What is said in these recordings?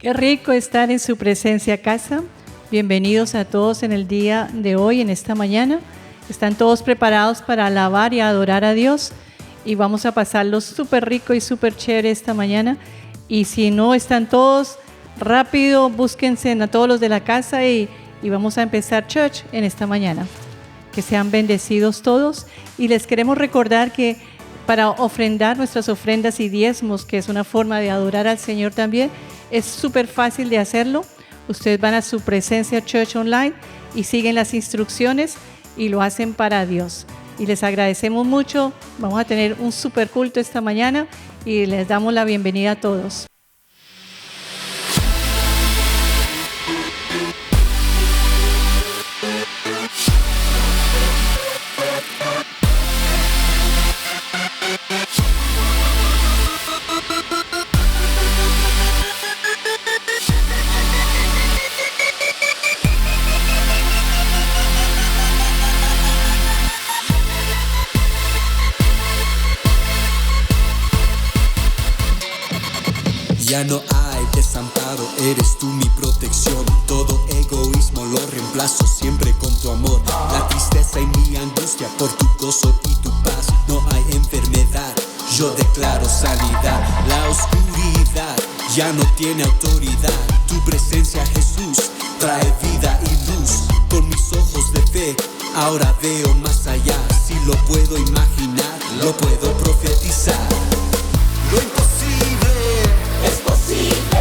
Qué rico estar en su presencia, casa. Bienvenidos a todos en el día de hoy, en esta mañana. ¿Están todos preparados para alabar y adorar a Dios? Y vamos a pasarlo súper rico y súper chévere esta mañana. Y si no están todos, rápido, búsquense a todos los de la casa y vamos a empezar church en esta mañana. Que sean bendecidos todos. Y les queremos recordar que para ofrendar nuestras ofrendas y diezmos, que es una forma de adorar al Señor también, es súper fácil de hacerlo. Ustedes van a su presencia Church Online y siguen las instrucciones y lo hacen para Dios. Y les agradecemos mucho. Vamos a tener un súper culto esta mañana y les damos la bienvenida a todos. Ya no hay desamparo, eres tú mi protección. Todo egoísmo lo reemplazo siempre con tu amor. La tristeza y mi angustia por tu gozo y tu paz. No hay enfermedad, yo declaro sanidad. La oscuridad ya no tiene autoridad. Tu presencia, Jesús, trae vida y luz. Con mis ojos de fe, ahora veo más allá. Si lo puedo imaginar, lo puedo profetizar. Lo imposible es posible.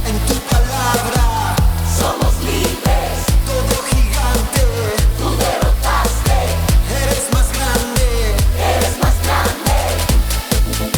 En tu palabra Somos libres. todo gigante Tú derrotaste. eres más grande. Eres más grande.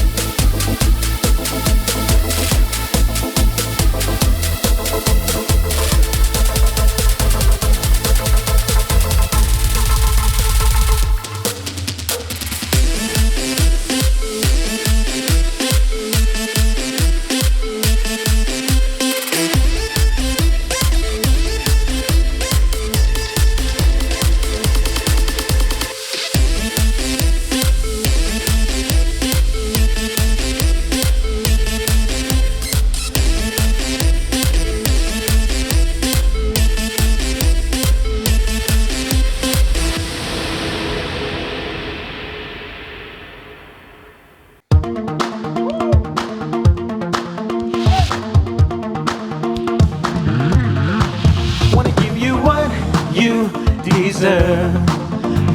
Wanna give you what you deserve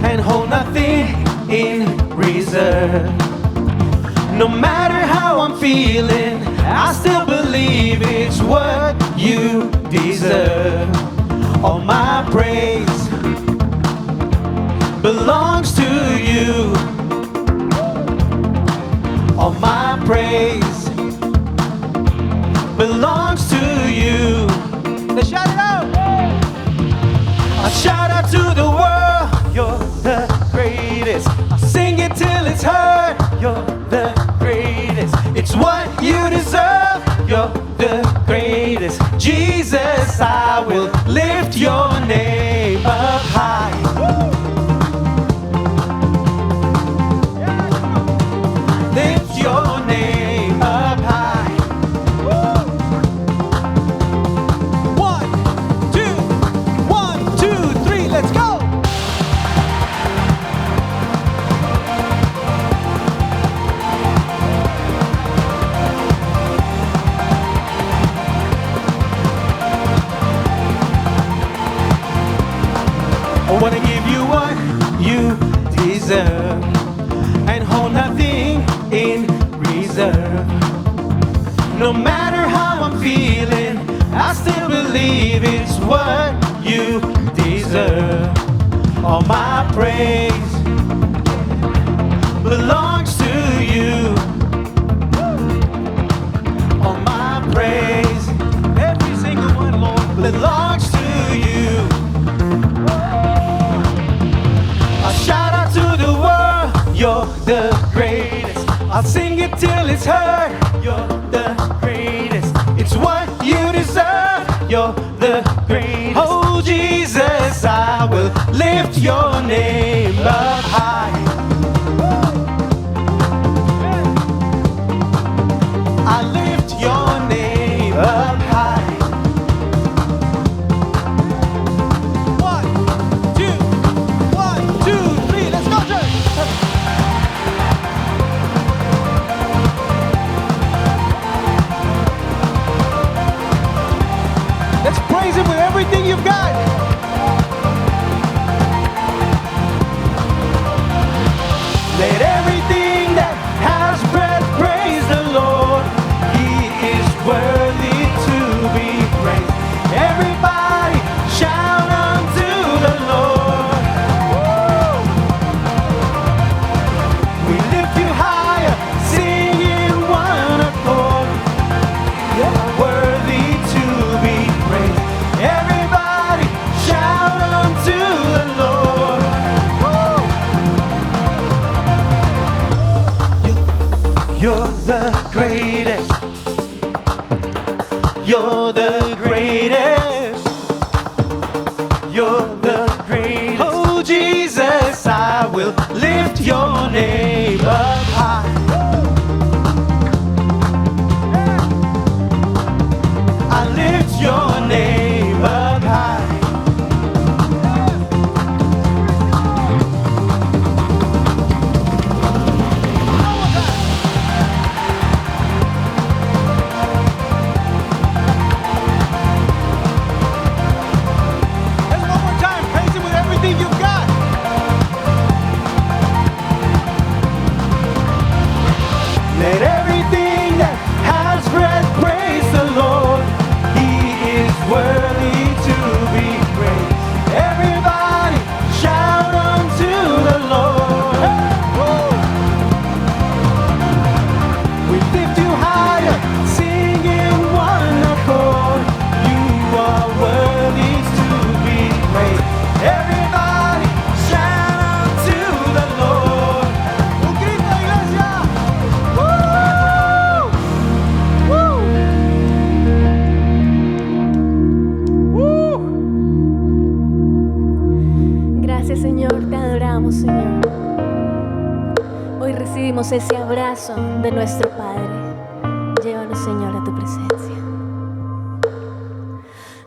and hold nothing in reserve. No matter how I'm feeling, I still believe it's what you deserve. All my praise belongs to you. All my praise belongs to you. Let's shout it out. I shout out to the world, you're the greatest. I sing it till it's heard, you're the greatest. It's what you deserve, you're the greatest. Jesus, I will lift your name up high. Lift your name up high. One, two, three, let's go! I wanna give you what you deserve and hold nothing in reserve. No matter how I'm feeling, I still believe it's what you deserve. All my praise belongs to you. All my praise, every single one, Lord, belongs to you. I shout out to the world, you're the greatest. I'll sing it till it's heard, you're the greatest. It's what you deserve, you're the greatest. Oh Jesus, I will lift your name up high. I lift your name up high. everything you've got. Let everything that has breath praise the Lord. He is worthy to be praised. Everybody shout unto the Lord. Woo! We lift you higher, sing in one accord. You are worthy to be praised. Everybody shout unto the Lord. Woo! You're the greatest. You're the greatest. You're the greatest. Oh Jesus, I will lift your name up high. I lift your name up high. Let's one more time. Praise him with everything you've got. Let everything that has breath praise the Lord. He is worthy to be praised. Everybody shout unto the Lord. Woo! We lift you higher, sing in one accord. You are worthy to be praised. Everybody shout unto the Lord. Un grito, iglesia. Woo! Woo! Woo! Gracias, Señor, te adoramos, Señor. Hoy recibimos ese abrazo de nuestro Padre. Llévanos, Señor, a tu presencia.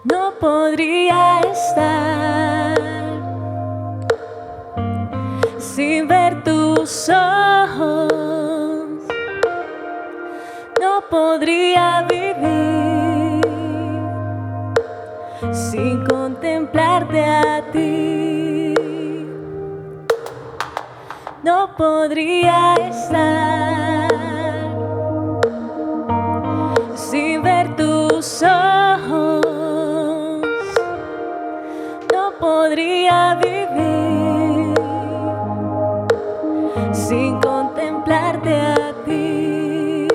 No podría estar sin ver tus ojos. No podría vivir sin contemplarte a ti. No podría estar sin ver tus ojos. No podría vivir sin contemplarte a ti.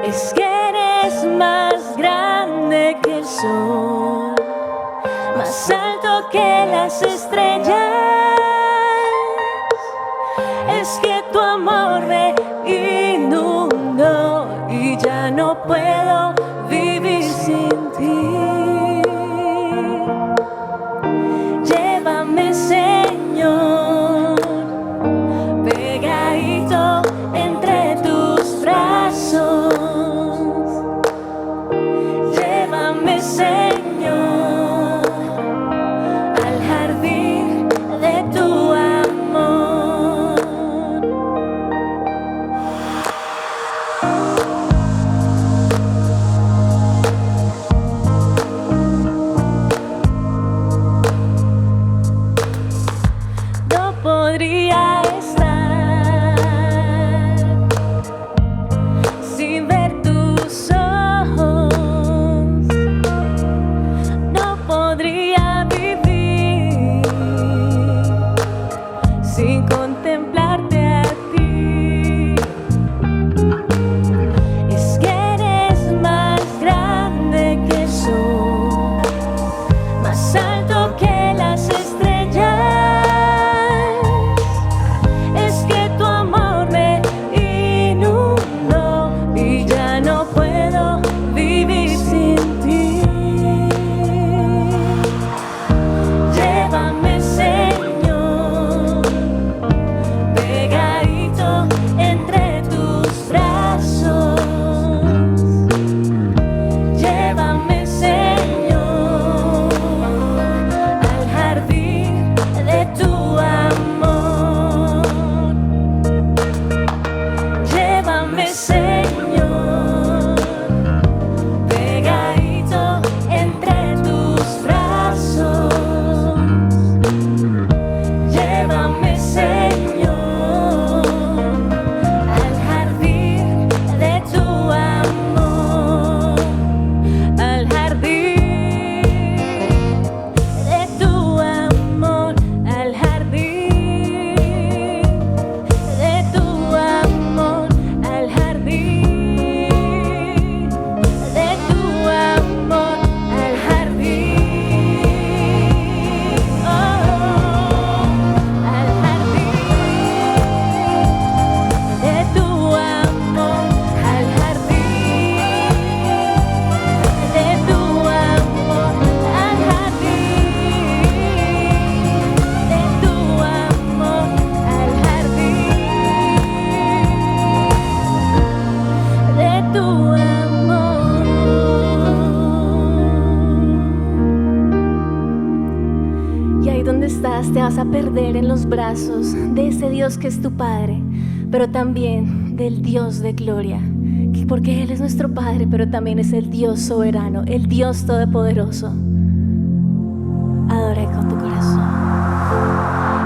Es que eres más grande que el sol, más alto que las estrellas. Es que tu amor me inundó y ya no puedo vivir sin ti. Llévame, Señor, pegadito entre tus brazos. Llévame, Señor, al jardín de tu amor. pues te vas a perder en los brazos de ese Dios que es tu Padre, pero también del Dios de gloria, porque Él es nuestro Padre, pero también es el Dios soberano, el Dios todopoderoso. Adora con tu corazón.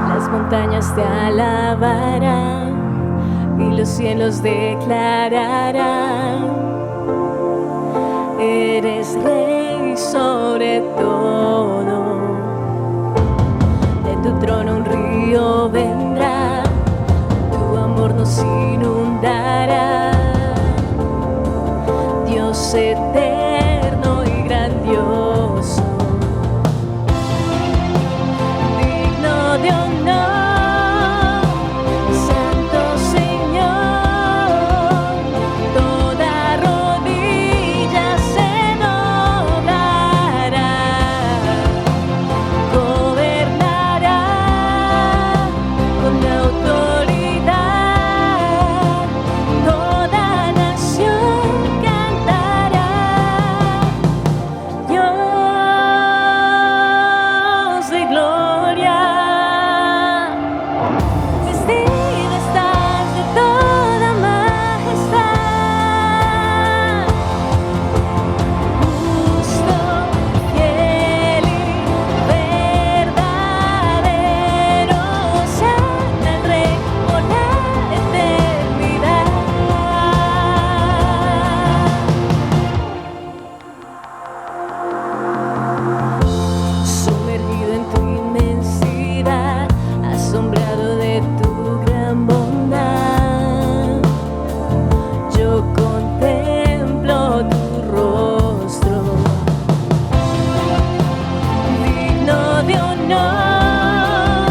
Las montañas te alabarán y los cielos declararán: eres Rey sobre todo. De tu trono un río vendrá, tu amor nos inundará. Dios eterno y grandioso, digno de honor, Santo Señor, toda rodilla se doblará, gobernará con autoridad, toda nación cantará. Dios de gloria, vestido estás de toda majestad, justo, fiel y verdadero, sana el Rey por la eternidad. Sumergido en tu inmensidad, asombrado de tu gran bondad, yo contemplo tu rostro, digno de honor,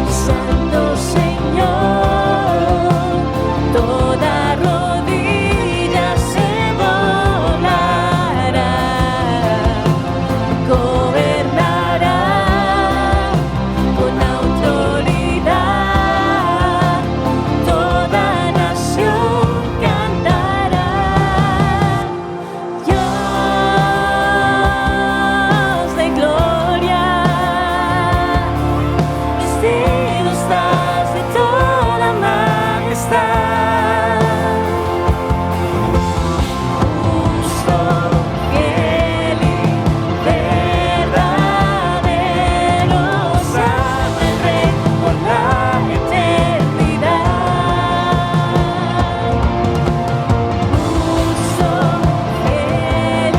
Santo Señor, toda rodilla se doblará, gobernará con autoridad, toda nación cantará. Dios de gloria, vestido estás de toda majestad, justo, fiel y verdadero, sana el Rey por la eternidad. Justo, fiel y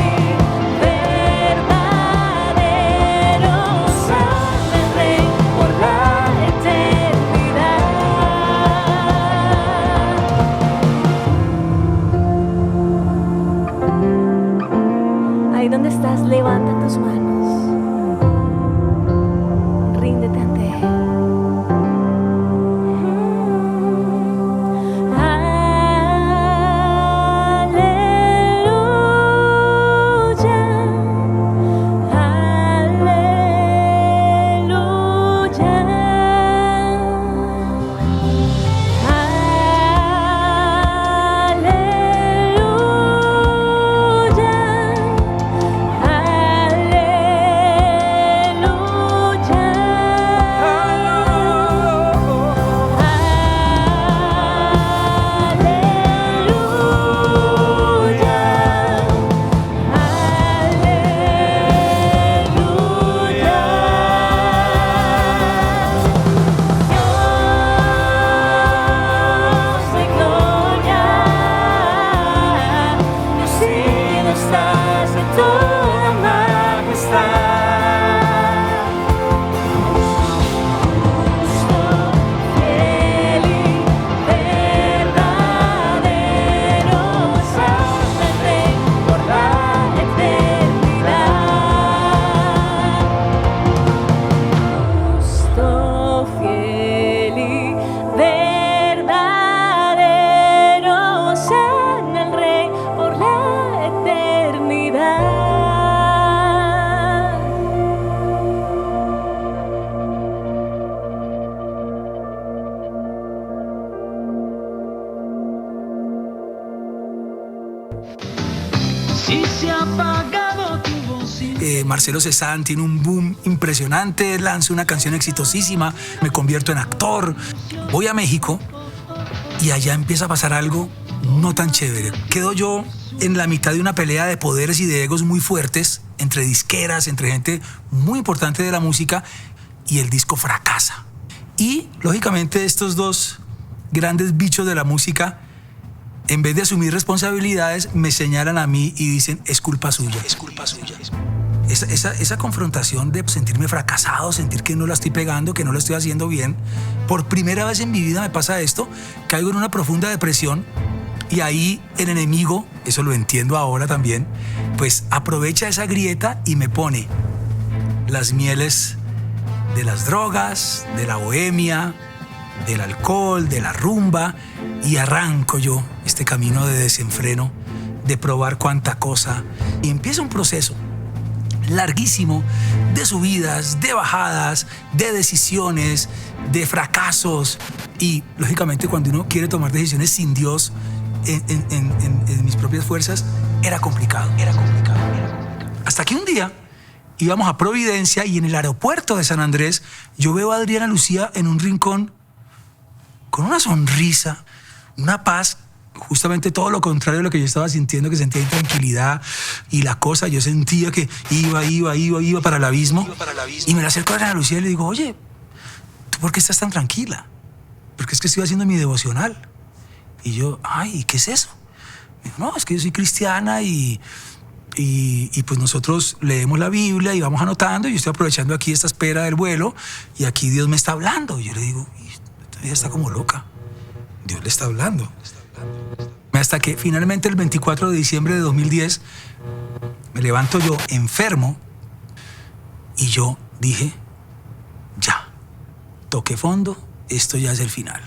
verdadero, sana el Rey por la eternidad. Ahí donde estás, levanta tus manos, ríndete ante Él. Aleluya, Dios de gloria, vestido estás de toda majestad, justo, fiel y verdadero, sana el Rey por la eternidad. Justo, fiel y verdadero, sana el Rey por la eternidad. Si se ha apagado tu voz y Marcelo Cezanne tiene un boom impresionante, lanza una canción exitosísima, me convierto en actor, voy a México y allá empieza a pasar algo no tan chévere. Quedo yo en la mitad de una pelea de poderes y de egos muy fuertes, entre disqueras, entre gente muy importante de la música, y el disco fracasa. Y, lógicamente, estos dos grandes bichos de la música, en vez de asumir responsabilidades, me señalan a mí y dicen, es culpa suya, es culpa suya. Esa confrontación de sentirme fracasado, sentir que no la estoy pegando, que no lo estoy haciendo bien, por primera vez en mi vida me pasa esto, caigo en una profunda depresión y ahí el enemigo, eso lo entiendo ahora también, pues aprovecha esa grieta y me pone las mieles de las drogas, de la bohemia, del alcohol, de la rumba, y arranco yo este camino de desenfreno, de probar cuánta cosa, y empieza un proceso larguísimo de subidas, de bajadas, de decisiones, de fracasos, y lógicamente cuando uno quiere tomar decisiones sin Dios en mis propias fuerzas, era complicado. Hasta que un día íbamos a Providencia y en el aeropuerto de San Andrés yo veo a Adriana Lucía en un rincón con una sonrisa, una paz, justamente todo lo contrario de lo que yo estaba sintiendo, que sentía intranquilidad y la cosa, yo sentía que iba para el abismo. Y me la acerco a Adriana Lucía y le digo, oye, ¿tú por qué estás tan tranquila? Porque es que estoy haciendo mi devocional. Y yo, ay, ¿qué es eso? Me dijo, no, es que yo soy cristiana y pues nosotros leemos la Biblia y vamos anotando, y yo estoy aprovechando aquí esta espera del vuelo y aquí Dios me está hablando. Y yo le digo, ella está como loca, Dios le está hablando. Hasta que finalmente el 24 de diciembre de 2010 me levanto yo enfermo y yo dije, ya, toqué fondo, esto ya es el final.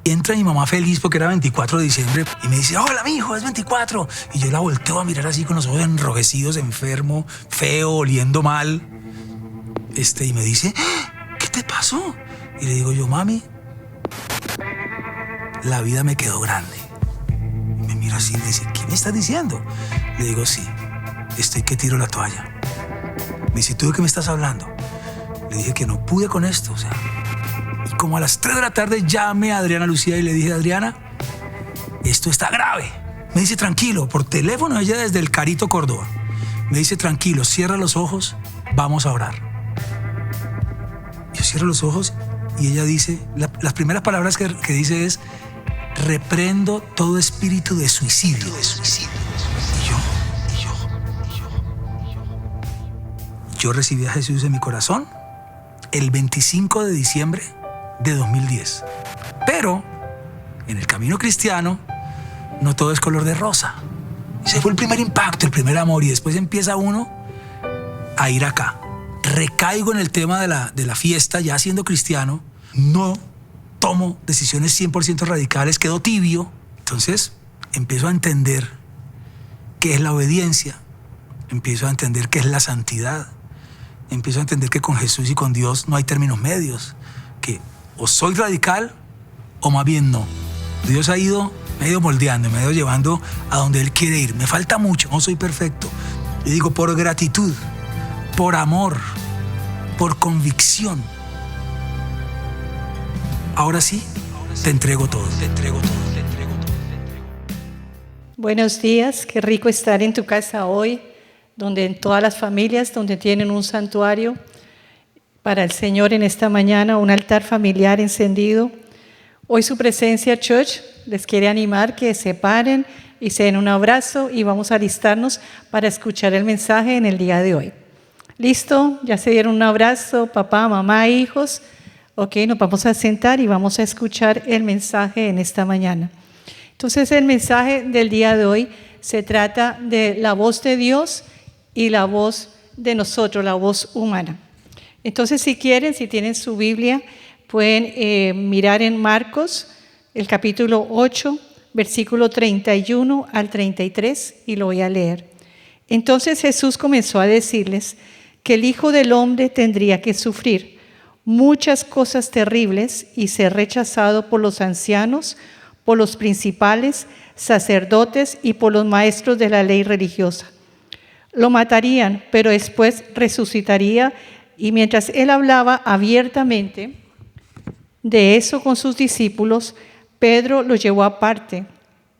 Y entra mi mamá feliz porque era 24 de diciembre y me dice, hola mijo, es 24. Y yo la volteo a mirar así con los ojos enrojecidos, enfermo, feo, oliendo mal. Y me dice, ¿qué te pasó? Y le digo yo, mami, la vida me quedó grande. Y me mira así y me dice, ¿qué me estás diciendo? Le digo, sí, estoy que tiro la toalla. Me dice, ¿tú de qué me estás hablando? Le dije que no pude con esto, o sea. Y como a las 3 de la tarde llamé a Adriana Lucía y le dije, Adriana, esto está grave. Me dice, tranquilo, por teléfono, ella desde el Carito, Córdoba. Me dice, tranquilo, cierra los ojos, vamos a orar. Yo cierro los ojos y ella dice, las primeras palabras que dice es, reprendo todo espíritu de suicidio. Yo recibí a Jesús en mi corazón el 25 de diciembre de 2010. Pero en el camino cristiano no todo es color de rosa. Ese fue el primer impacto, el primer amor, y después empieza uno a ir acá. Recaigo en el tema de la fiesta, ya siendo cristiano, no tomo decisiones 100% radicales, quedo tibio. Entonces empiezo a entender qué es la obediencia, empiezo a entender qué es la santidad, empiezo a entender que con Jesús y con Dios no hay términos medios, que o soy radical o más bien no. Dios me ha ido moldeando, me ha ido llevando a donde Él quiere ir. Me falta mucho, no soy perfecto. Le digo, por gratitud, por amor, por convicción. Ahora sí, te entrego todo. Buenos días, qué rico estar en tu casa hoy, donde en todas las familias, donde tienen un santuario para el Señor en esta mañana, un altar familiar encendido. Hoy su presencia, Church, les quiere animar que se paren y se den un abrazo y vamos a alistarnos para escuchar el mensaje en el día de hoy. ¿Listo? ¿Ya se dieron un abrazo, papá, mamá, hijos? Ok, nos vamos a sentar y vamos a escuchar el mensaje en esta mañana. Entonces, el mensaje del día de hoy se trata de la voz de Dios y la voz de nosotros, la voz humana. Entonces, si quieren, si tienen su Biblia, pueden mirar en Marcos, el capítulo 8, versículo 31 al 33, y lo voy a leer. Entonces Jesús comenzó a decirles que el Hijo del Hombre tendría que sufrir muchas cosas terribles y ser rechazado por los ancianos, por los principales, sacerdotes y por los maestros de la ley religiosa. Lo matarían, pero después resucitaría. Y mientras él hablaba abiertamente de eso con sus discípulos, Pedro lo llevó aparte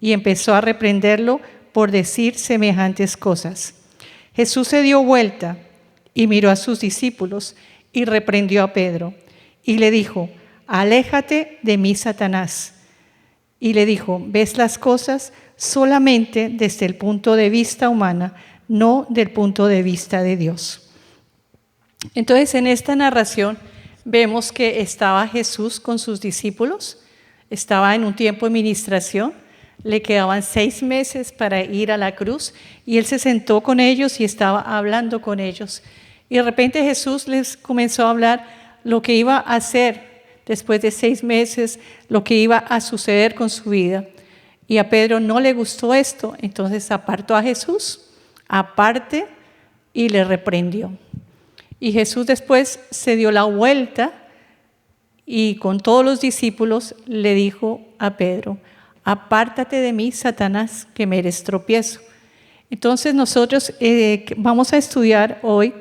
y empezó a reprenderlo por decir semejantes cosas. Jesús se dio vuelta y miró a sus discípulos y reprendió a Pedro y le dijo: aléjate de mí, Satanás. Y le dijo: ves las cosas solamente desde el punto de vista humano, no del punto de vista de Dios. Entonces, en esta narración vemos que estaba Jesús con sus discípulos, estaba en un tiempo de ministración, le quedaban 6 meses para ir a la cruz y él se sentó con ellos y estaba hablando con ellos. Y de repente Jesús les comenzó a hablar lo que iba a hacer después de 6 meses, lo que iba a suceder con su vida. Y a Pedro no le gustó esto, entonces apartó a Jesús, aparte, y le reprendió. Y Jesús después se dio la vuelta y con todos los discípulos le dijo a Pedro: apártate de mí, Satanás, que me eres tropiezo. Entonces nosotros vamos a estudiar hoy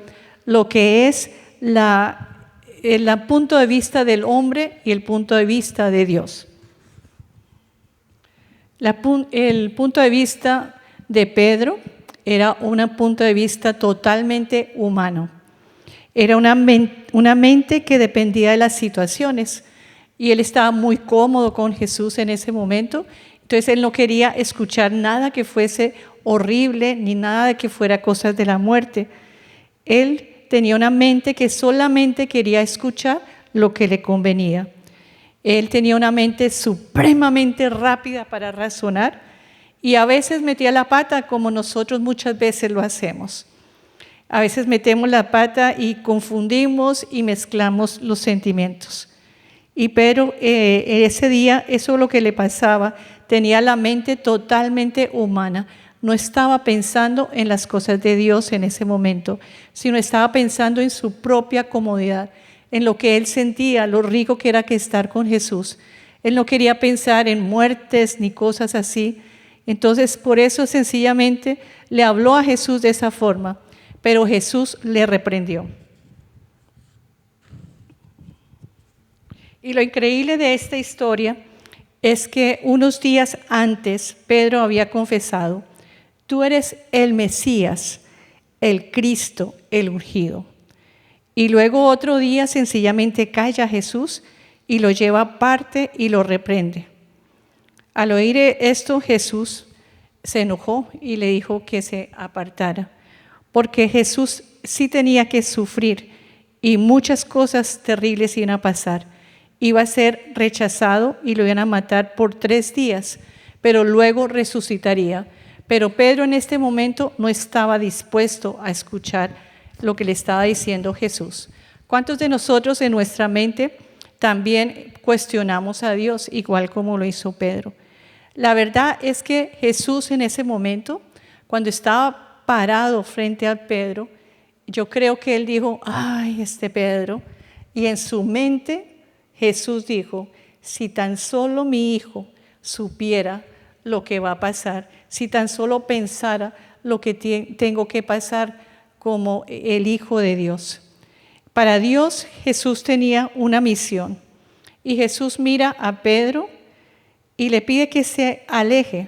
lo que es el punto de vista del hombre y el punto de vista de Dios. El punto de vista de Pedro era un punto de vista totalmente humano. Era una mente que dependía de las situaciones y él estaba muy cómodo con Jesús en ese momento. Entonces él no quería escuchar nada que fuese horrible ni nada que fuera cosas de la muerte. Él tenía una mente que solamente quería escuchar lo que le convenía. Él tenía una mente supremamente rápida para razonar y a veces metía la pata como nosotros muchas veces lo hacemos. A veces metemos la pata y confundimos y mezclamos los sentimientos. Pero ese día eso es lo que le pasaba. Tenía la mente totalmente humana. No estaba pensando en las cosas de Dios en ese momento, sino estaba pensando en su propia comodidad, en lo que él sentía, lo rico que era que estar con Jesús. Él no quería pensar en muertes ni cosas así. Entonces, por eso sencillamente le habló a Jesús de esa forma. Pero Jesús le reprendió. Y lo increíble de esta historia es que unos días antes Pedro había confesado: tú eres el Mesías, el Cristo, el ungido. Y luego otro día sencillamente calla a Jesús y lo lleva aparte y lo reprende. Al oír esto, Jesús se enojó y le dijo que se apartara. Porque Jesús sí tenía que sufrir y muchas cosas terribles iban a pasar. Iba a ser rechazado y lo iban a matar por 3 días, pero luego resucitaría. Pero Pedro en este momento no estaba dispuesto a escuchar lo que le estaba diciendo Jesús. ¿Cuántos de nosotros en nuestra mente también cuestionamos a Dios igual como lo hizo Pedro? La verdad es que Jesús en ese momento, cuando estaba parado frente a Pedro, yo creo que él dijo: ay, Pedro. Y en su mente Jesús dijo: si tan solo mi hijo supiera lo que va a pasar, si tan solo pensara lo que tengo que pasar como el Hijo de Dios. Para Dios Jesús tenía una misión y Jesús mira a Pedro y le pide que se aleje,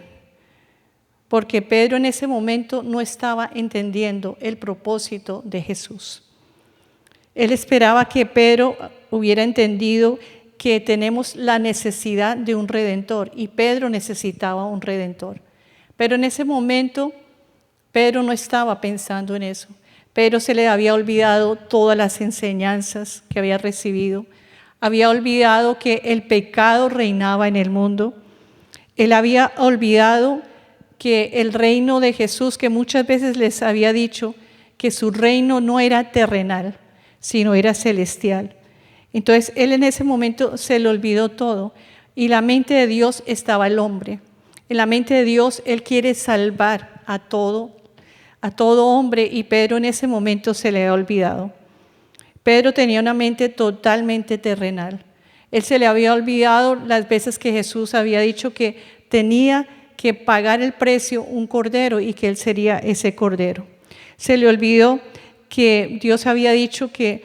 porque Pedro en ese momento no estaba entendiendo el propósito de Jesús. Él esperaba que Pedro hubiera entendido que tenemos la necesidad de un Redentor y Pedro necesitaba un Redentor. Pero en ese momento Pedro no estaba pensando en eso. Pedro se le había olvidado todas las enseñanzas que había recibido. Había olvidado que el pecado reinaba en el mundo. Él había olvidado que el reino de Jesús, que muchas veces les había dicho que su reino no era terrenal, sino era celestial. Entonces él en ese momento se le olvidó todo y la mente de Dios estaba el hombre. En la mente de Dios él quiere salvar a todo hombre y Pedro en ese momento se le ha olvidado. Pedro tenía una mente totalmente terrenal. Él se le había olvidado las veces que Jesús había dicho que tenía que pagar el precio un cordero y que él sería ese cordero. Se le olvidó que Dios había dicho que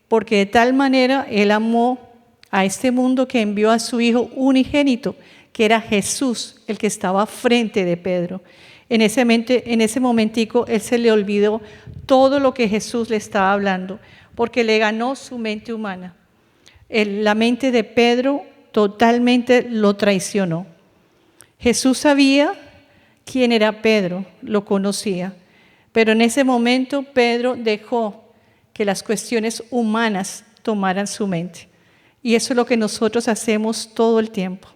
porque de tal manera Él amó a este mundo que envió a su Hijo unigénito, que era Jesús, el que estaba frente de Pedro. En ese momentico, Él se le olvidó todo lo que Jesús le estaba hablando, porque le ganó su mente humana. La mente de Pedro totalmente lo traicionó. Jesús sabía quién era Pedro, lo conocía, pero en ese momento Pedro dejó que las cuestiones humanas tomaran su mente. Y eso es lo que nosotros hacemos todo el tiempo.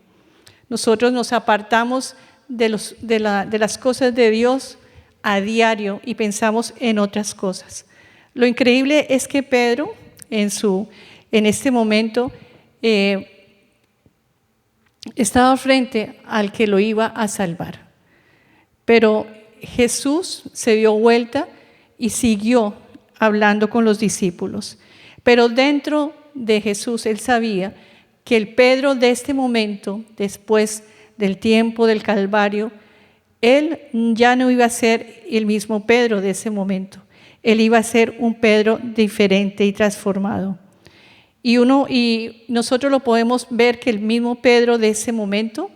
Nosotros nos apartamos de las cosas de Dios a diario y pensamos en otras cosas. Lo increíble es que Pedro, en este momento, estaba frente al que lo iba a salvar. Pero Jesús se dio vuelta y siguió hablando con los discípulos. Pero dentro de Jesús, Él sabía que el Pedro de este momento, después del tiempo del Calvario, Él ya no iba a ser el mismo Pedro de ese momento. Él iba a ser un Pedro diferente y transformado. Y nosotros lo podemos ver que el mismo Pedro de ese momento,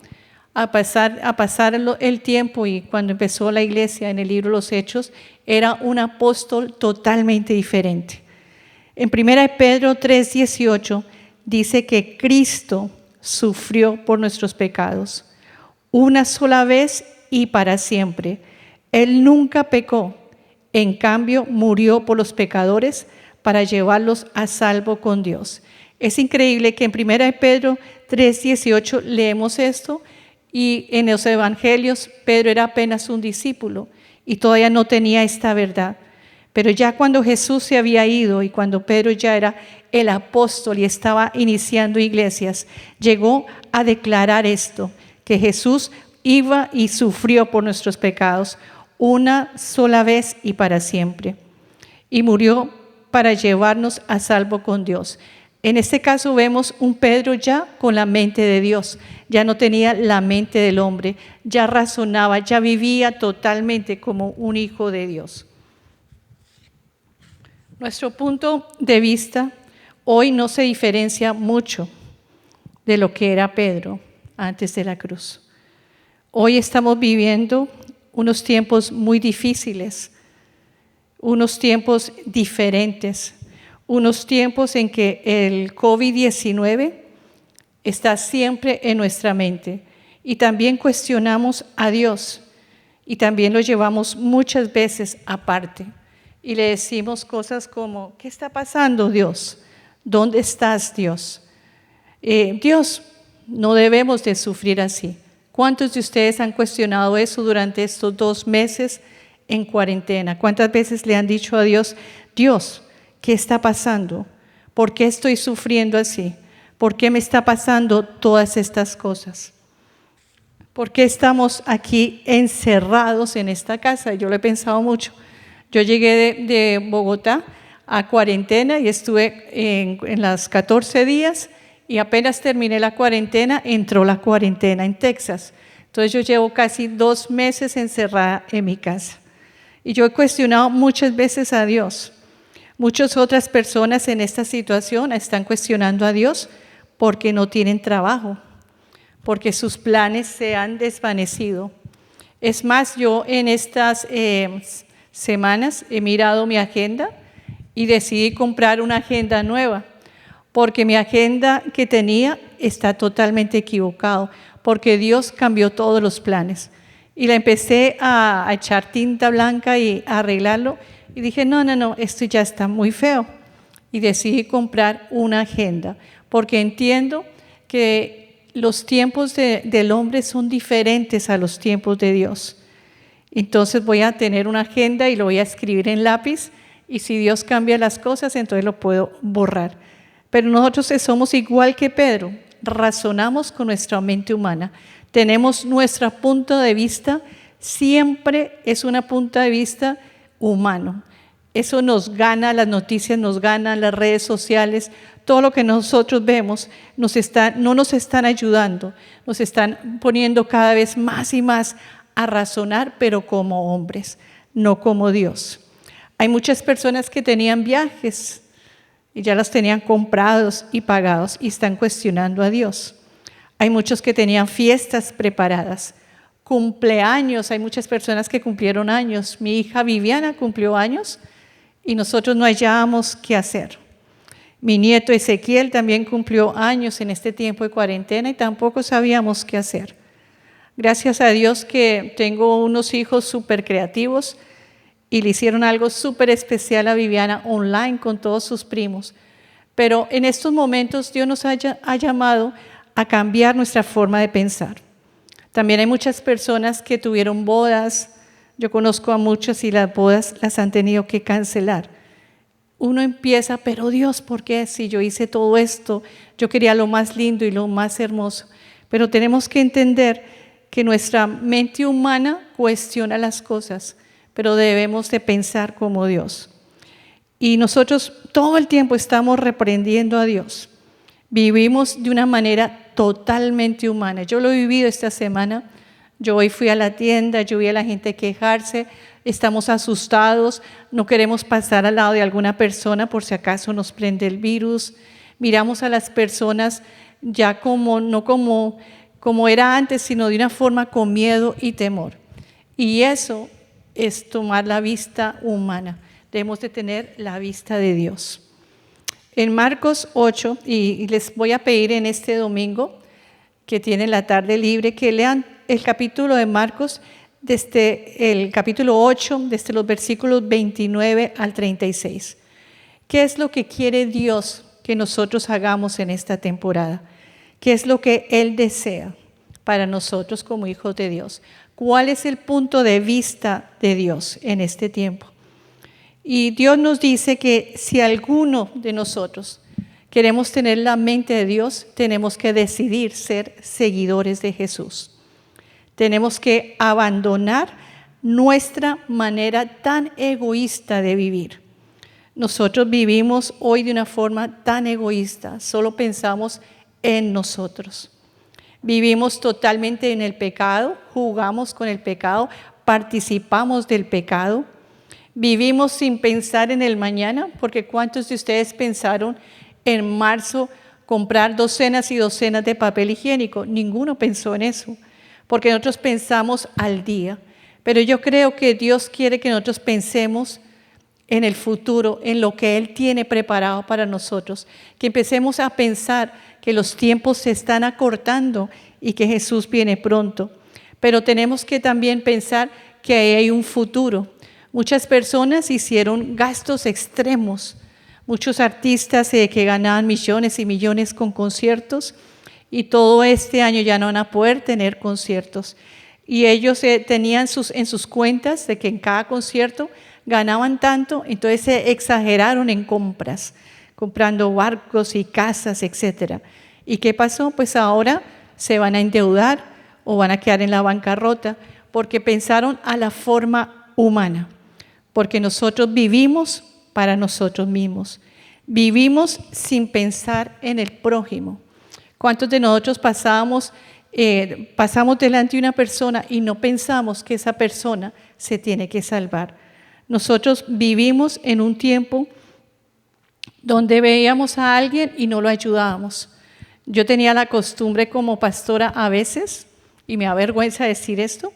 a pasar el tiempo y cuando empezó la iglesia en el libro de los Hechos, era un apóstol totalmente diferente. En 1 Pedro 3:18 dice que Cristo sufrió por nuestros pecados una sola vez y para siempre. Él nunca pecó, en cambio murió por los pecadores para llevarlos a salvo con Dios. Es increíble que en 1 Pedro 3:18 leemos esto y en los evangelios Pedro era apenas un discípulo y todavía no tenía esta verdad. Pero ya cuando Jesús se había ido y cuando Pedro ya era el apóstol y estaba iniciando iglesias, llegó a declarar esto, que Jesús iba y sufrió por nuestros pecados una sola vez y para siempre. Y murió para llevarnos a salvo con Dios. En este caso vemos un Pedro ya con la mente de Dios, ya no tenía la mente del hombre, ya razonaba, ya vivía totalmente como un hijo de Dios. Nuestro punto de vista hoy no se diferencia mucho de lo que era Pedro antes de la cruz. Hoy estamos viviendo unos tiempos muy difíciles, unos tiempos diferentes, unos tiempos en que el COVID-19 está siempre en nuestra mente y también cuestionamos a Dios y también lo llevamos muchas veces aparte. Y le decimos cosas como, ¿qué está pasando, Dios? ¿Dónde estás, Dios? Dios, no debemos de sufrir así. ¿Cuántos de ustedes han cuestionado eso durante estos 2 meses en cuarentena? ¿Cuántas veces le han dicho a Dios, Dios, ¿qué está pasando? ¿Por qué estoy sufriendo así? ¿Por qué me está pasando todas estas cosas? ¿Por qué estamos aquí encerrados en esta casa? Yo lo he pensado mucho. Yo llegué de Bogotá a cuarentena y estuve en las 14 días y apenas terminé la cuarentena, entró la cuarentena en Texas. Entonces yo llevo casi 2 meses encerrada en mi casa. Y yo he cuestionado muchas veces a Dios. Muchas otras personas en esta situación están cuestionando a Dios porque no tienen trabajo, porque sus planes se han desvanecido. Es más, yo en estas semanas he mirado mi agenda y decidí comprar una agenda nueva, porque mi agenda que tenía está totalmente equivocado, porque Dios cambió todos los planes. Y la empecé a echar tinta blanca y a arreglarlo, y dije, no, esto ya está muy feo. Y decidí comprar una agenda, porque entiendo que los tiempos del hombre son diferentes a los tiempos de Dios. Entonces voy a tener una agenda y lo voy a escribir en lápiz y si Dios cambia las cosas, entonces lo puedo borrar. Pero nosotros somos igual que Pedro, razonamos con nuestra mente humana. Tenemos nuestro punto de vista, siempre es una punto de vista humano. Eso nos gana, las noticias nos ganan, las redes sociales, todo lo que nosotros vemos no nos están ayudando, nos están poniendo cada vez más y más a razonar, pero como hombres, no como Dios. Hay muchas personas que tenían viajes y ya los tenían comprados y pagados y están cuestionando a Dios. Hay muchos que tenían fiestas preparadas, cumpleaños. Hay muchas personas que cumplieron años. Mi hija Viviana cumplió años y nosotros no hallábamos qué hacer. Mi nieto Ezequiel también cumplió años en este tiempo de cuarentena y tampoco sabíamos qué hacer. Gracias a Dios que tengo unos hijos súper creativos y le hicieron algo súper especial a Viviana online con todos sus primos. Pero en estos momentos Dios nos ha llamado a cambiar nuestra forma de pensar. También hay muchas personas que tuvieron bodas. Yo conozco a muchos y las bodas las han tenido que cancelar. Uno empieza, pero Dios, ¿por qué? Si yo hice todo esto, yo quería lo más lindo y lo más hermoso. Pero tenemos que entender que nuestra mente humana cuestiona las cosas, pero debemos de pensar como Dios. Y nosotros todo el tiempo estamos reprendiendo a Dios. Vivimos de una manera totalmente humana. Yo lo he vivido esta semana. Yo hoy fui a la tienda, yo vi a la gente quejarse, estamos asustados, no queremos pasar al lado de alguna persona por si acaso nos prende el virus. Miramos a las personas ya no como era antes, sino de una forma con miedo y temor. Y eso es tomar la vista humana. Debemos de tener la vista de Dios. En Marcos 8, y les voy a pedir en este domingo, que tienen la tarde libre, que lean el capítulo de Marcos, desde el capítulo 8, desde los versículos 29 al 36. ¿Qué es lo que quiere Dios que nosotros hagamos en esta temporada? ¿Qué es lo que Él desea para nosotros como hijos de Dios? ¿Cuál es el punto de vista de Dios en este tiempo? Y Dios nos dice que si alguno de nosotros queremos tener la mente de Dios, tenemos que decidir ser seguidores de Jesús. Tenemos que abandonar nuestra manera tan egoísta de vivir. Nosotros vivimos hoy de una forma tan egoísta, solo pensamos en nosotros. Vivimos totalmente en el pecado, jugamos con el pecado, participamos del pecado. Vivimos sin pensar en el mañana, porque ¿cuántos de ustedes pensaron en marzo comprar docenas y docenas de papel higiénico? Ninguno pensó en eso, porque nosotros pensamos al día. Pero yo creo que Dios quiere que nosotros pensemos en el futuro, en lo que Él tiene preparado para nosotros, que empecemos a pensar que los tiempos se están acortando y que Jesús viene pronto. Pero tenemos que también pensar que hay un futuro. Muchas personas hicieron gastos extremos. Muchos artistas que ganaban millones y millones con conciertos y todo este año ya no van a poder tener conciertos. Y ellos tenían en sus cuentas de que en cada concierto ganaban tanto, entonces se exageraron en compras, comprando barcos y casas, etc. ¿Y qué pasó? Pues ahora se van a endeudar o van a quedar en la bancarrota porque pensaron a la forma humana. Porque nosotros vivimos para nosotros mismos. Vivimos sin pensar en el prójimo. ¿Cuántos de nosotros pasamos delante de una persona y no pensamos que esa persona se tiene que salvar? Nosotros vivimos en un tiempo donde veíamos a alguien y no lo ayudábamos. Yo tenía la costumbre como pastora a veces, y me avergüenza decir esto,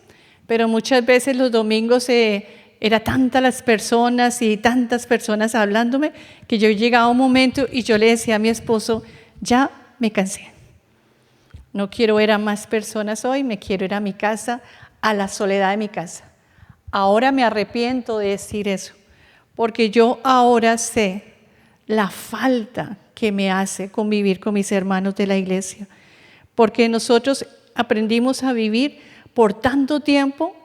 pero muchas veces los domingos era tantas las personas y tantas personas hablándome que yo llegaba a un momento y yo le decía a mi esposo, ya me cansé. No quiero ver a más personas hoy, me quiero ir a mi casa, a la soledad de mi casa. Ahora me arrepiento de decir eso, porque yo ahora sé la falta que me hace convivir con mis hermanos de la iglesia, porque nosotros aprendimos a vivir por tanto tiempo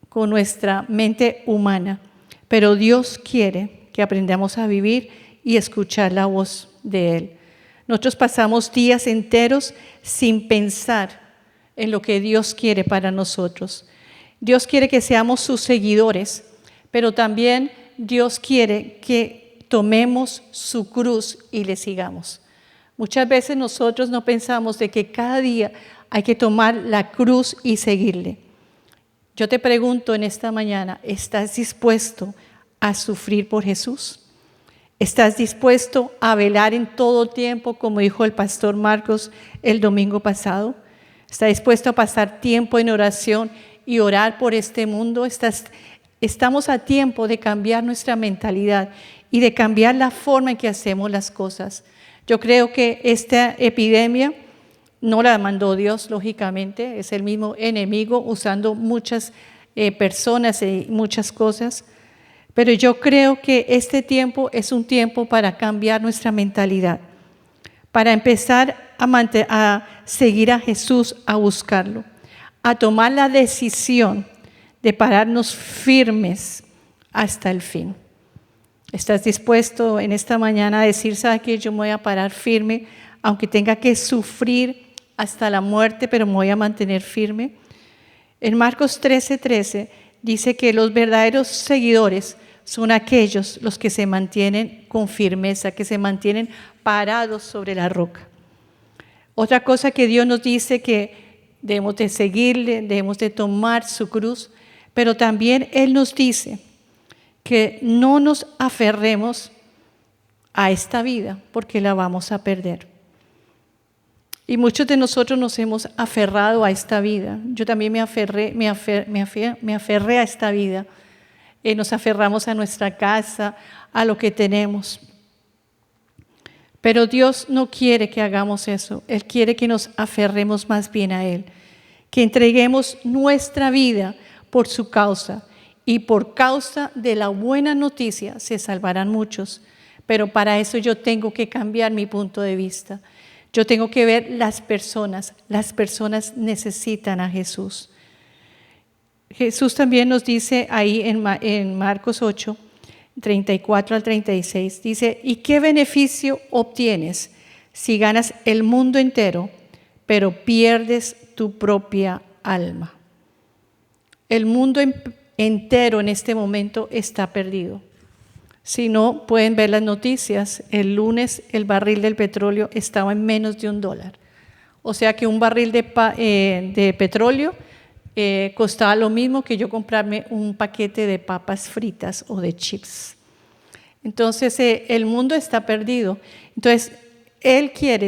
con nuestra mente humana, pero Dios quiere que aprendamos a vivir y escuchar la voz de Él. Nosotros pasamos días enteros sin pensar en lo que Dios quiere para nosotros. Dios quiere que seamos sus seguidores, pero también Dios quiere que tomemos su cruz y le sigamos. Muchas veces nosotros no pensamos de que cada día hay que tomar la cruz y seguirle. Yo te pregunto en esta mañana, ¿estás dispuesto a sufrir por Jesús? ¿Estás dispuesto a velar en todo tiempo, como dijo el pastor Marcos el domingo pasado? ¿Estás dispuesto a pasar tiempo en oración y orar por este mundo? Estamos a tiempo de cambiar nuestra mentalidad y de cambiar la forma en que hacemos las cosas. Yo creo que esta epidemia no la mandó Dios, lógicamente, es el mismo enemigo usando muchas personas y muchas cosas. Pero yo creo que este tiempo es un tiempo para cambiar nuestra mentalidad, para empezar a seguir a Jesús, a buscarlo, a tomar la decisión de pararnos firmes hasta el fin. ¿Estás dispuesto en esta mañana a decir, sabe que yo me voy a parar firme, aunque tenga que sufrir hasta la muerte, pero me voy a mantener firme? En Marcos 13:13 dice que los verdaderos seguidores son aquellos los que se mantienen con firmeza, que se mantienen parados sobre la roca. Otra cosa que Dios nos dice que debemos de seguirle, debemos de tomar su cruz, pero también Él nos dice que no nos aferremos a esta vida porque la vamos a perder. Y muchos de nosotros nos hemos aferrado a esta vida. Yo también me aferré a esta vida. Nos aferramos a nuestra casa, a lo que tenemos. Pero Dios no quiere que hagamos eso. Él quiere que nos aferremos más bien a Él, que entreguemos nuestra vida por su causa. Y por causa de la buena noticia se salvarán muchos. Pero para eso yo tengo que cambiar mi punto de vista. Yo tengo que ver las personas necesitan a Jesús. Jesús también nos dice ahí en Marcos 8, 34 al 36, dice, ¿y qué beneficio obtienes si ganas el mundo entero, pero pierdes tu propia alma? El mundo entero en este momento está perdido. Si no, pueden ver las noticias. El lunes el barril del petróleo estaba en menos de $1. O sea que un barril de petróleo costaba lo mismo que yo comprarme un paquete de papas fritas o de chips. Entonces el mundo está perdido. Entonces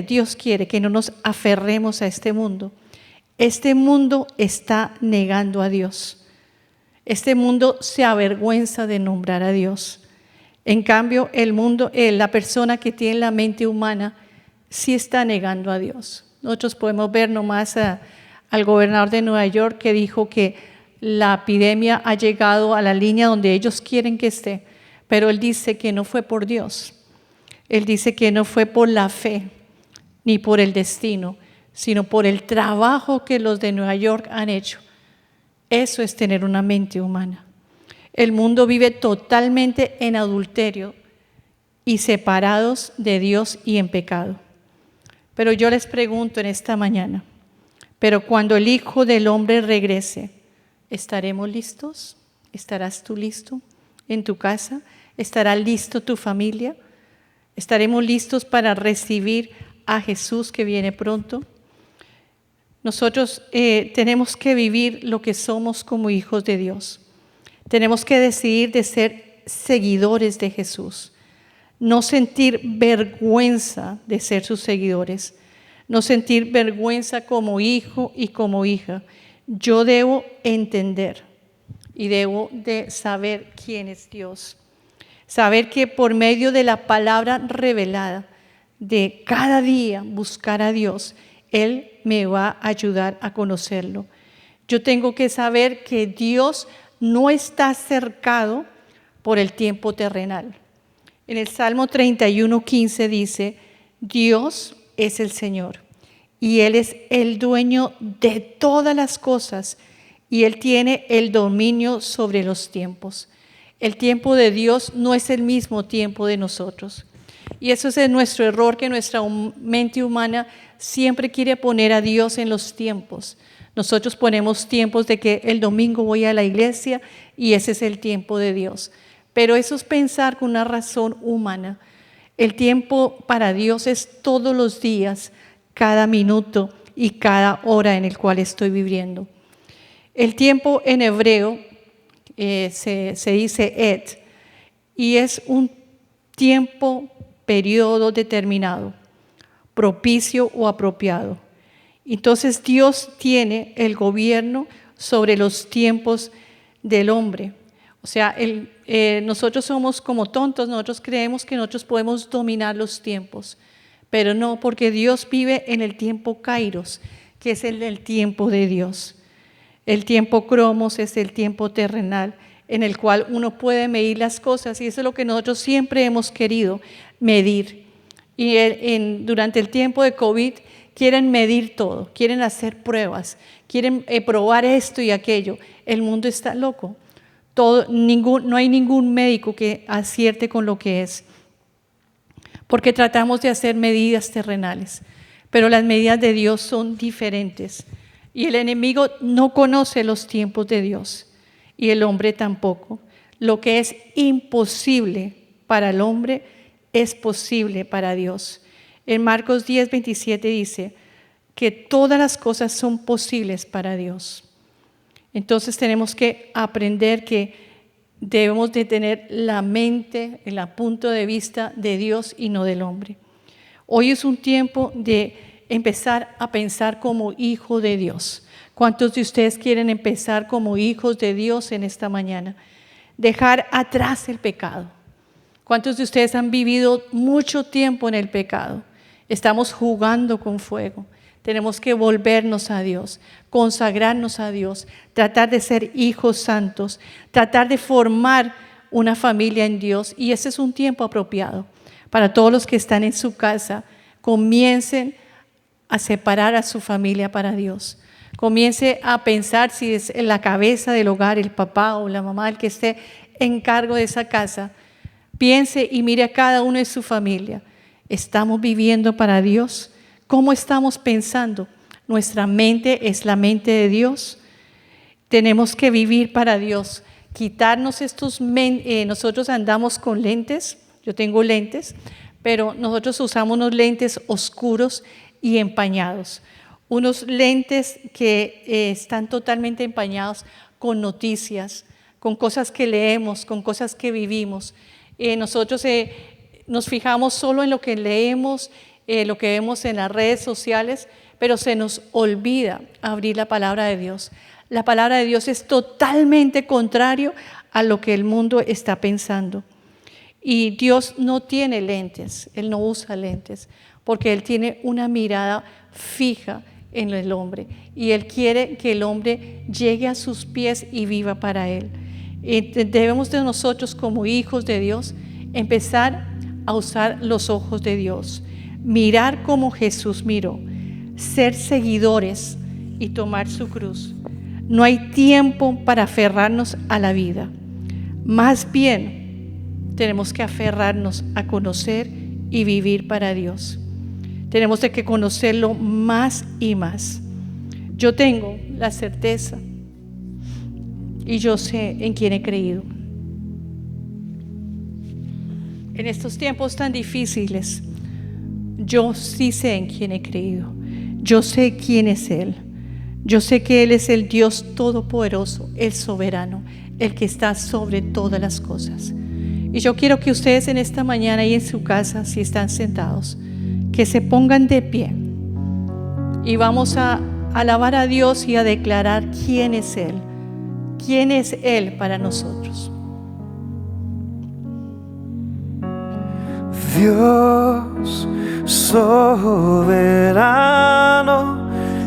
Dios quiere que no nos aferremos a este mundo. Este mundo está negando a Dios. Este mundo se avergüenza de nombrar a Dios. En cambio, la persona que tiene la mente humana sí está negando a Dios. Nosotros podemos ver nomás al gobernador de Nueva York que dijo que la epidemia ha llegado a la línea donde ellos quieren que esté, pero él dice que no fue por Dios. Él dice que no fue por la fe ni por el destino, sino por el trabajo que los de Nueva York han hecho. Eso es tener una mente humana. El mundo vive totalmente en adulterio y separados de Dios y en pecado. Pero yo les pregunto en esta mañana, pero cuando el Hijo del Hombre regrese, ¿estaremos listos? ¿Estarás tú listo en tu casa? ¿Estará listo tu familia? ¿Estaremos listos para recibir a Jesús que viene pronto? Nosotros tenemos que vivir lo que somos como hijos de Dios. Tenemos que decidir de ser seguidores de Jesús, no sentir vergüenza de ser sus seguidores, no sentir vergüenza como hijo y como hija. Yo debo entender y debo de saber quién es Dios, saber que por medio de la palabra revelada, de cada día buscar a Dios, Él me va a ayudar a conocerlo. Yo tengo que saber que Dios no está cercado por el tiempo terrenal. En el Salmo 31:15 dice, Dios es el Señor y Él es el dueño de todas las cosas y Él tiene el dominio sobre los tiempos. El tiempo de Dios no es el mismo tiempo de nosotros. Y eso es nuestro error, que nuestra mente humana siempre quiere poner a Dios en los tiempos. Nosotros ponemos tiempos de que el domingo voy a la iglesia y ese es el tiempo de Dios. Pero eso es pensar con una razón humana. El tiempo para Dios es todos los días, cada minuto y cada hora en el cual estoy viviendo. El tiempo en hebreo se dice et. y es un tiempo, periodo determinado, propicio o apropiado. Entonces Dios tiene el gobierno sobre los tiempos del hombre. O sea, nosotros somos como tontos, nosotros creemos que nosotros podemos dominar los tiempos, pero no, porque Dios vive en el tiempo Kairos, que es el tiempo de Dios. El tiempo Cromos es el tiempo terrenal, en el cual uno puede medir las cosas, y eso es lo que nosotros siempre hemos querido, medir. Y durante el tiempo de COVID quieren medir todo, quieren hacer pruebas, quieren probar esto y aquello. El mundo está loco. No hay ningún médico que acierte con lo que es, porque tratamos de hacer medidas terrenales, pero las medidas de Dios son diferentes, y el enemigo no conoce los tiempos de Dios, y el hombre tampoco. Lo que es imposible para el hombre es posible para Dios. En Marcos 10:27 dice que todas las cosas son posibles para Dios. Entonces tenemos que aprender que debemos de tener la mente, el punto de vista de Dios y no del hombre. Hoy es un tiempo de empezar a pensar como hijo de Dios. ¿Cuántos de ustedes quieren empezar como hijos de Dios en esta mañana? Dejar atrás el pecado. ¿Cuántos de ustedes han vivido mucho tiempo en el pecado? Estamos jugando con fuego. Tenemos que volvernos a Dios, consagrarnos a Dios, tratar de ser hijos santos, tratar de formar una familia en Dios. Y ese es un tiempo apropiado para todos los que están en su casa. Comiencen a separar a su familia para Dios. Comience a pensar si es en la cabeza del hogar, el papá o la mamá, el que esté en cargo de esa casa. Piense y mire a cada uno de su familia. ¿Estamos viviendo para Dios? ¿Cómo estamos pensando? ¿Nuestra mente es la mente de Dios? Tenemos que vivir para Dios. Quitarnos nosotros andamos con lentes. Yo tengo lentes, pero nosotros usamos unos lentes oscuros y empañados. Unos lentes que están totalmente empañados con noticias, con cosas que leemos, con cosas que vivimos. Nosotros nos fijamos solo en lo que leemos, lo que vemos en las redes sociales, pero se nos olvida abrir la palabra de Dios. La palabra de Dios es totalmente contrario a lo que el mundo está pensando. Y Dios no tiene lentes, Él no usa lentes, porque Él tiene una mirada fija en el hombre, y Él quiere que el hombre llegue a sus pies y viva para Él. Debemos de nosotros como hijos de Dios empezar a usar los ojos de Dios, mirar como Jesús miró, ser seguidores y tomar su cruz. No hay tiempo para aferrarnos a la vida, más bien tenemos que aferrarnos a conocer y vivir para Dios. Tenemos que conocerlo más y más. Yo tengo la certeza y yo sé en quién he creído. En estos tiempos tan difíciles, yo sí sé en quién he creído. Yo sé quién es Él. Yo sé que Él es el Dios todopoderoso, el soberano, el que está sobre todas las cosas. Y yo quiero que ustedes en esta mañana y en su casa, si están sentados, que se pongan de pie y vamos a alabar a Dios y a declarar quién es Él para nosotros. Dios soberano,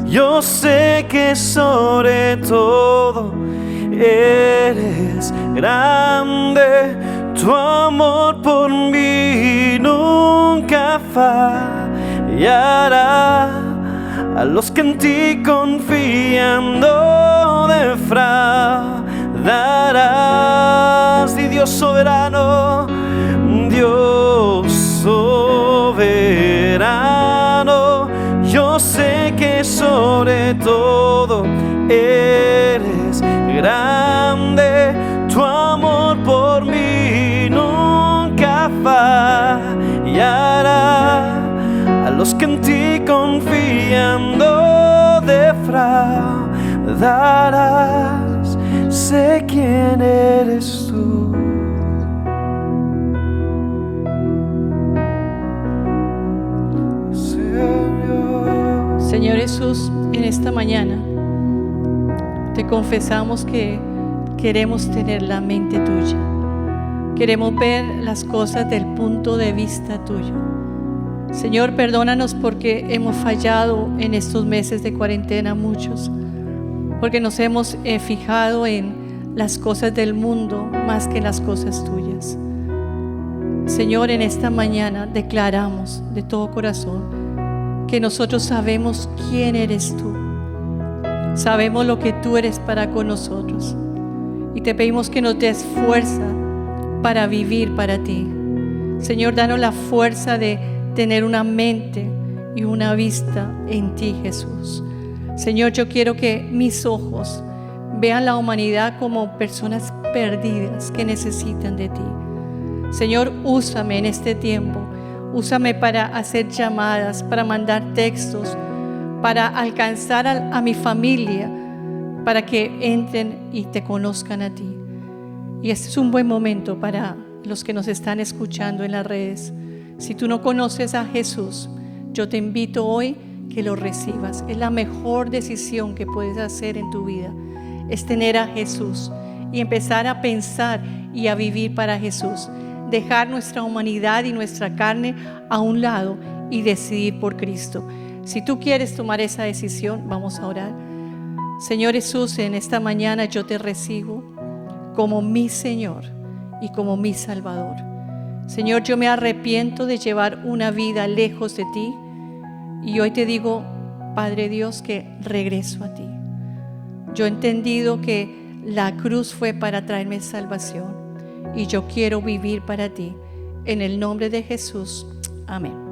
yo sé que sobre todo eres grande, tu amor por mí nunca fallará. A los que en ti confían no defraudarás. Y Dios soberano, Dios soberano, yo sé que sobre todo eres grande, tu amor por mí nunca fallará. A los que en ti confían no defraudarás. Sé quién eres tú. Jesús, en esta mañana te confesamos que queremos tener la mente tuya. Queremos ver las cosas del punto de vista tuyo. Señor, perdónanos porque hemos fallado en estos meses de cuarentena muchos, porque nos hemos fijado en las cosas del mundo más que en las cosas tuyas. Señor, en esta mañana declaramos de todo corazón que nosotros sabemos quién eres tú. Sabemos lo que tú eres para con nosotros. Y te pedimos que nos des fuerza para vivir para ti. Señor, danos la fuerza de tener una mente y una vista en ti, Jesús. Señor, yo quiero que mis ojos vean la humanidad como personas perdidas que necesitan de ti. Señor, úsame en este tiempo. Úsame para hacer llamadas, para mandar textos, para alcanzar a mi familia, para que entren y te conozcan a ti. Y este es un buen momento para los que nos están escuchando en las redes. Si tú no conoces a Jesús, yo te invito hoy que lo recibas. Es la mejor decisión que puedes hacer en tu vida, es tener a Jesús y empezar a pensar y a vivir para Jesús. Dejar nuestra humanidad y nuestra carne a un lado y decidir por Cristo. Si tú quieres tomar esa decisión, vamos a orar. Señor Jesús, en esta mañana yo te recibo como mi Señor y como mi Salvador. Señor, yo me arrepiento de llevar una vida lejos de ti y hoy te digo, Padre Dios, que regreso a ti. Yo he entendido que la cruz fue para traerme salvación y yo quiero vivir para ti. En el nombre de Jesús, amén.